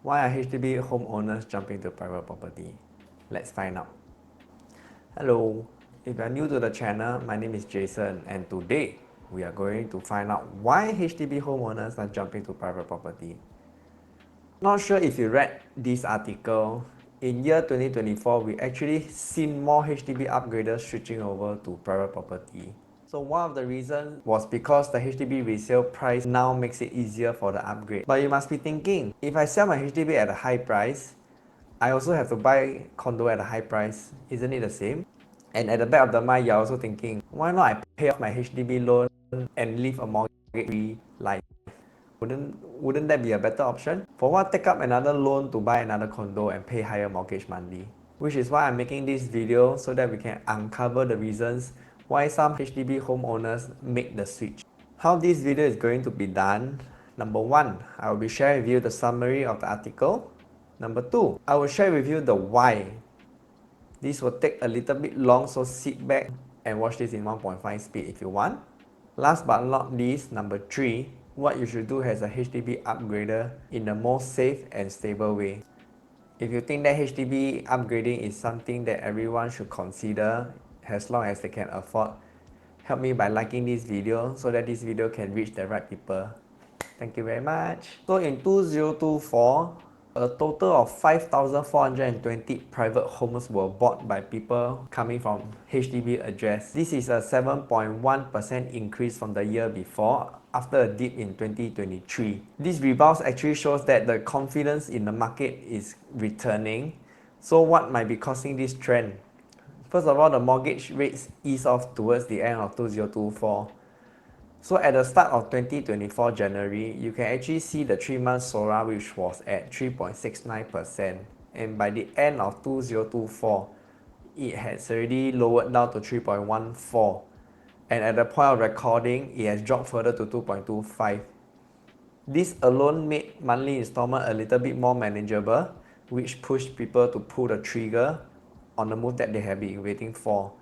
Why are HDB homeowners jumping to private property? Let's find out. Hello, if you are new to the channel, my name is Jason, and today we are going to find out why HDB homeowners are jumping to private property. Not sure if you read this article. In year 2024, we actually seen more HDB upgraders switching over to private property. So one of the reasons was because the HDB resale price now makes it easier for the upgrade. But you must be thinking, if I sell my HDB at a high price, I also have to buy condo at a high price. Isn't it the same? And at the back of the mind, you're also thinking, why not I pay off my HDB loan and live a mortgage-free life? Wouldn't that be a better option? For what take up another loan to buy another condo and pay higher mortgage monthly? Which is why I'm making this video so that we can uncover the reasons why some HDB homeowners make the switch. How this video is going to be done: number 1, I will be sharing with you the summary of the article. Number 2, I will share with you the why. This will take a little bit long, so sit back and watch this in 1.5 speed if you want. Last but not least, number 3, what you should do as a HDB upgrader in the most safe and stable way. If you think that HDB upgrading is something that everyone should consider as long as they can afford, help me by liking this video so that this video can reach the right people. Thank you very much. So in 2024, a total of 5,420 private homes were bought by people coming from HDB address. This is a 7.1% increase from the year before, after a dip in 2023. This rebound actually shows that the confidence in the market is returning. So what might be causing this trend? First of all, the mortgage rates ease off towards the end of 2024. So at the start of 2024 January, you can actually see the 3-month SORA, which was at 3.69%. And by the end of 2024, it has already lowered down to 3.14. And at the point of recording, it has dropped further to 2.25. This alone made monthly installment a little bit more manageable, which pushed people to pull the trigger on the move that they have been waiting for.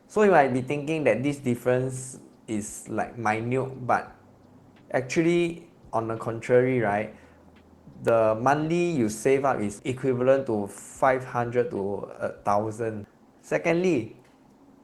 So you might be thinking that this difference is like minute, but actually on the contrary, right, the monthly you save up is equivalent to 500 to 1,000. Secondly,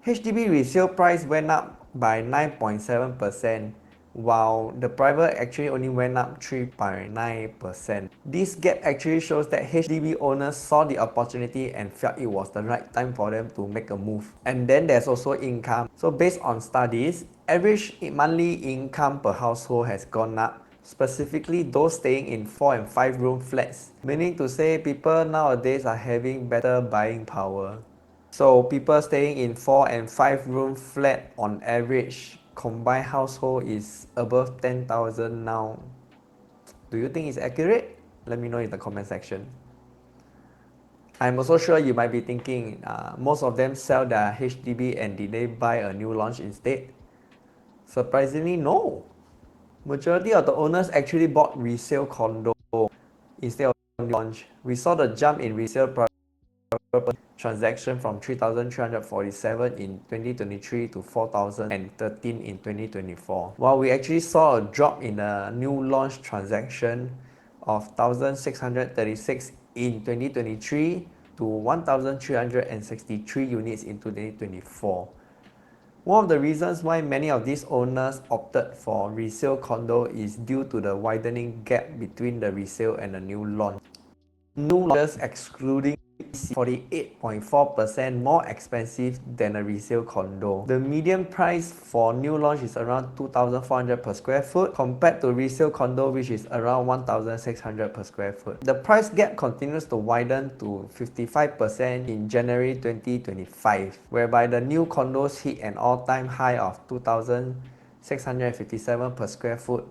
HDB resale price went up by 9.7%, while the private actually only went up 3.9%. This gap actually shows that HDB owners saw the opportunity and felt it was the right time for them to make a move. And then there's also income. So based on studies, average monthly income per household has gone up, specifically those staying in 4 and 5 room flats, meaning to say people nowadays are having better buying power. So people staying in 4 and 5 room flat on average combined household is above 10,000 now. Do you think it's accurate? Let me know in the comment section. I'm also sure you might be thinking, most of them sell their HDB and did they buy a new launch instead? Surprisingly, no. Majority of the owners actually bought resale condo instead of new launch. We saw the jump in resale transaction from 3,347 in 2023 to 4,013 in 2024. While we actually saw a drop in the new launch transaction of 1,636 in 2023 to 1,363 units in 2024. One of the reasons why many of these owners opted for resale condo is due to the widening gap between the resale and the new launch. New launches excluding 48.4% more expensive than a resale condo. The median price for new launch is around 2,400 per square foot compared to resale condo, which is around 1,600 per square foot. The price gap continues to widen to 55% in January 2025, whereby the new condos hit an all-time high of 2,657 per square foot,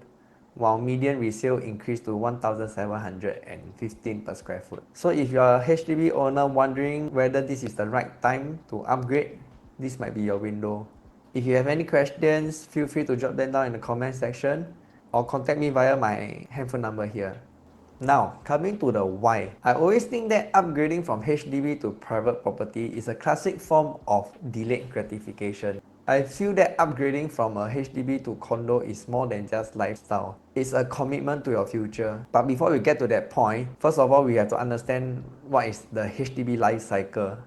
while median resale increased to 1,715 per square foot. So if you're a HDB owner wondering whether this is the right time to upgrade, this might be your window. If you have any questions, feel free to drop them down in the comment section or contact me via my handphone number here. Now, coming to the why. I always think that upgrading from HDB to private property is a classic form of delayed gratification. I feel that upgrading from a HDB to condo is more than just lifestyle. It's a commitment to your future. But before we get to that point, first of all, we have to understand what is the HDB life cycle.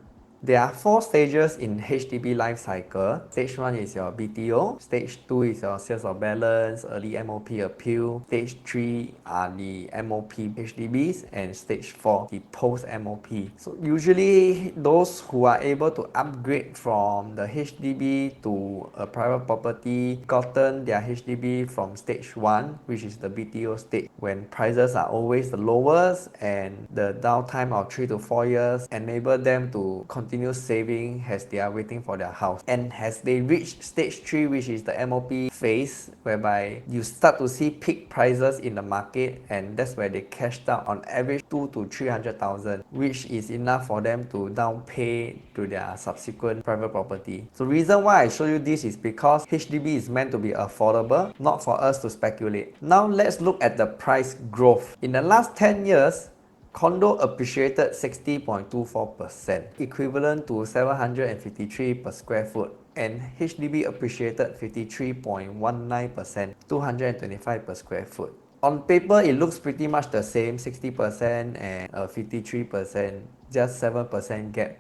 There are 4 stages in HDB life cycle. Stage 1 is your BTO, stage 2 is your sales of balance, early MOP appeal, stage 3 are the MOP HDBs, and stage 4 the post MOP. So usually those who are able to upgrade from the HDB to a private property gotten their HDB from stage 1, which is the BTO stage, when prices are always the lowest and the downtime of 3 to 4 years enable them to continue saving as they are waiting for their house. And as they reach stage 3, which is the MOP phase, whereby you start to see peak prices in the market, and that's where they cashed out on average 2 to 300,000, which is enough for them to down pay to their subsequent private property. So reason why I show you this is because HDB is meant to be affordable, not for us to speculate. Now let's look at the price growth. In the last 10 years, condo appreciated 60.24%, equivalent to 753 per square foot, and HDB appreciated 53.19%, 225 per square foot. On paper, it looks pretty much the same, 60% and 53%, just 7% gap.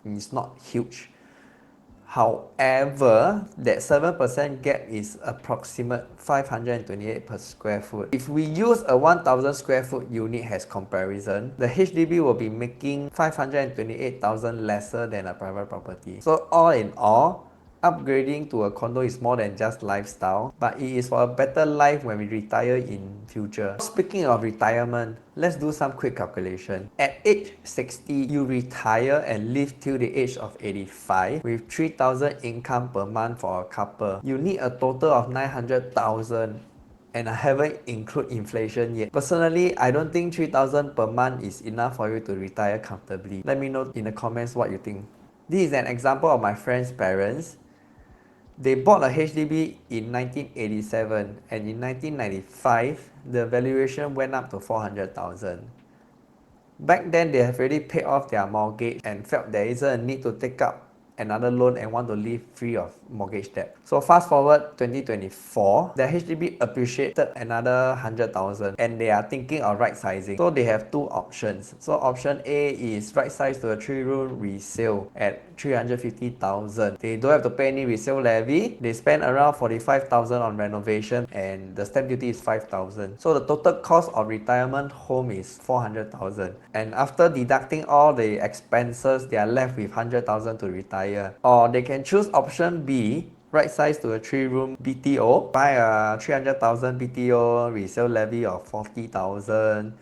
It's not huge. However, that 7% gap is approximate 528 per square foot. If we use a 1000 square foot unit as comparison, the HDB will be making 528,000 lesser than a private property. So all in all, upgrading to a condo is more than just lifestyle, but it is for a better life when we retire in future. Speaking of retirement, let's do some quick calculation. At age 60, you retire and live till the age of 85 with 3,000 income per month for a couple. You need a total of 900,000. And I haven't include inflation yet. Personally, I don't think 3,000 per month is enough for you to retire comfortably. Let me know in the comments what you think. This is an example of my friend's parents. They bought a HDB in 1987, and in 1995, the valuation went up to 400,000. Back then, they have already paid off their mortgage and felt there isn't a need to take up another loan and want to live free of mortgage debt. So fast forward 2024, the HDB appreciated another 100,000 and they are thinking of right sizing. So they have 2 options. So option A is right size to a 3-room resale at 350,000. They don't have to pay any resale levy. They spend around 45,000 on renovation and the stamp duty is 5,000. So the total cost of retirement home is 400,000. And after deducting all the expenses, they are left with 100,000 to retire. Or they can choose option B, right size to a 3-room BTO, buy a 300,000 BTO, resale levy of 40,000.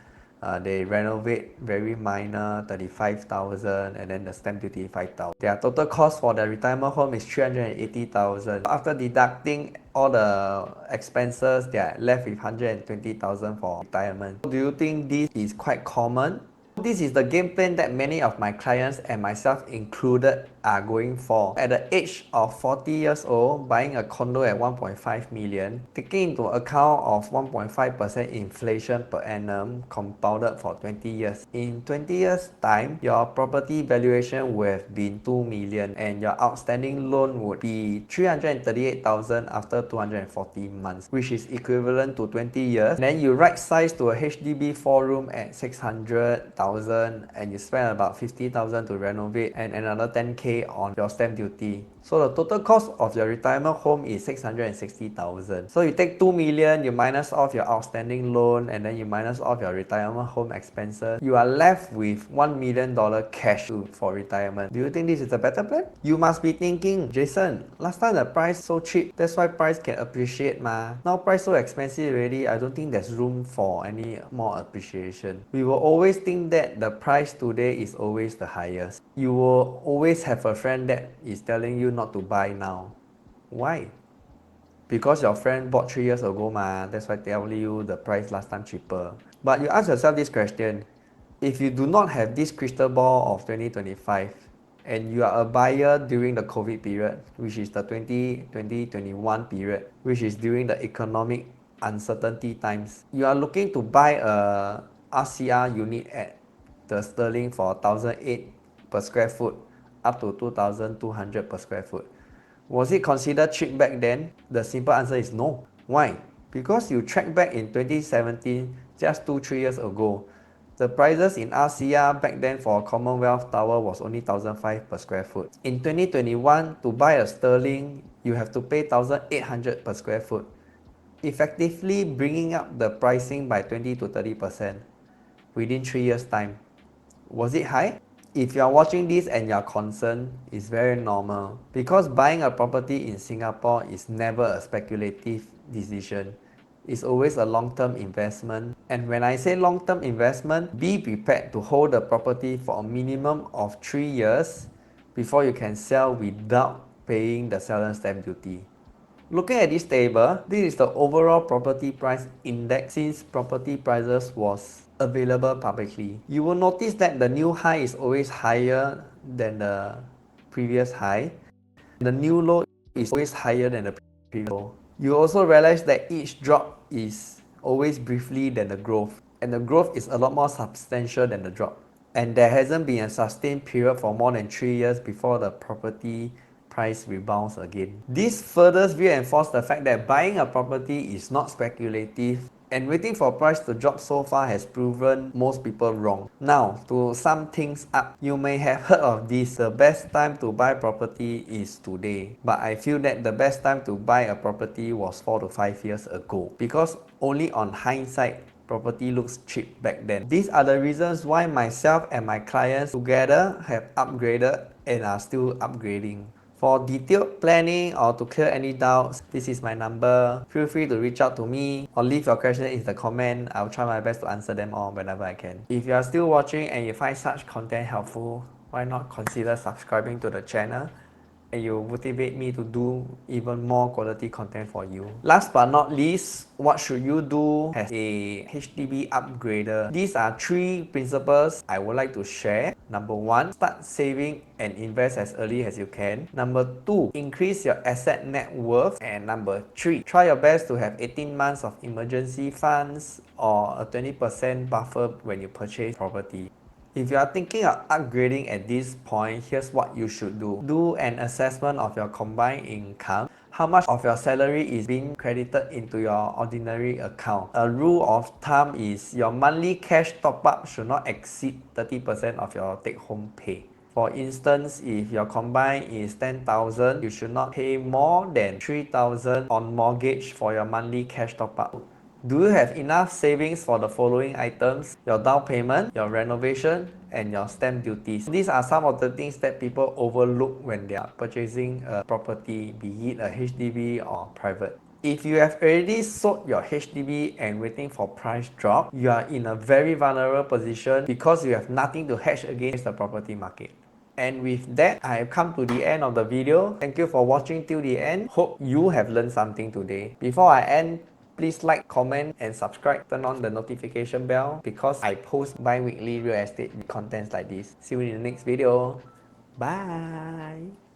They renovate very minor 35,000 and then the stamp duty 5,000. Their total cost for the retirement home is 380,000. After deducting all the expenses, they are left with 120,000 for retirement. Do you think this is quite common? This is the game plan that many of my clients and myself included are going for. At the age of 40 years old, buying a condo at 1.5 million, taking into account of 1.5% inflation per annum compounded for 20 years. In 20 years time, your property valuation would have been 2 million and your outstanding loan would be 338,000 after 240 months, which is equivalent to 20 years. Then you right size to a HDB 4-room at 600,000 and you spend about 50,000 to renovate and another 10k on your stamp duty. So the total cost of your retirement home is 660,000. So you take 2 million, you minus off your outstanding loan and then you minus off your retirement home expenses. You are left with $1 million cash for retirement. Do you think this is a better plan? You must be thinking, Jason, last time the price so cheap, that's why price can appreciate ma. Now price so expensive already, I don't think there's room for any more appreciation. We will always think that the price today is always the highest. You will always have a friend that is telling you not to buy now. Why? Because your friend bought 3 years ago ma, that's why telling you the price last time cheaper. But you ask yourself this question, if you do not have this crystal ball of 2025 and you are a buyer during the COVID period, which is the 2020-21 period, which is during the economic uncertainty times, you are looking to buy a RCR unit at the sterling for 1,008 per square foot up to 2,200 per square foot. Was it considered cheap back then? The simple answer is no. Why? Because you track back in 2017, just 2-3 years ago, the prices in RCR back then for a Commonwealth Tower was only 1,500 per square foot. In 2021, to buy a Sterling, you have to pay 1,800 per square foot, effectively bringing up the pricing by 20 to 30% within 3 years' time. Was it high? If you are watching this and you are concerned, it's very normal, because buying a property in Singapore is never a speculative decision. It's always a long-term investment, and when I say long-term investment, be prepared to hold the property for a minimum of 3 years before you can sell without paying the seller's stamp duty. Looking at this table, this is the overall property price index since property prices was available publicly. You will notice that the new high is always higher than the previous high. The new low is always higher than the previous low. You also realize that each drop is always briefly than the growth, and the growth is a lot more substantial than the drop. And there hasn't been a sustained period for more than 3 years before the property price rebounds again. This further reinforces the fact that buying a property is not speculative, and waiting for price to drop so far has proven most people wrong. Now, to sum things up, you may have heard of this: the best time to buy property is today. But I feel that the best time to buy a property was 4 to 5 years ago, because only on hindsight, property looks cheap back then. These are the reasons why myself and my clients together have upgraded and are still upgrading. For detailed planning or to clear any doubts, this is my number. Feel free to reach out to me or leave your question in the comment. I'll try my best to answer them all whenever I can. If you are still watching and you find such content helpful, why not consider subscribing to the channel? And you motivate me to do even more quality content for you. Last but not least, what should you do as a HDB upgrader? These are 3 principles I would like to share. Number 1, start saving and invest as early as you can. Number 2, increase your asset net worth. And number 3, try your best to have 18 months of emergency funds or a 20% buffer when you purchase property. If you are thinking of upgrading at this point, here's what you should do. Do an assessment of your combined income. How much of your salary is being credited into your ordinary account? A rule of thumb is your monthly cash top-up should not exceed 30% of your take-home pay. For instance, if your combined is 10,000, you should not pay more than 3,000 on mortgage for your monthly cash top-up. Do you have enough savings for the following items? Your down payment, your renovation, and your stamp duties. These are some of the things that people overlook when they are purchasing a property, be it a HDB or private. If you have already sold your HDB and waiting for price drop, you are in a very vulnerable position because you have nothing to hedge against the property market. And with that, I have come to the end of the video. Thank you for watching till the end. Hope you have learned something today. Before I end, please like, comment, and subscribe. Turn on the notification bell because I post bi-weekly real estate contents like this. See you in the next video. Bye.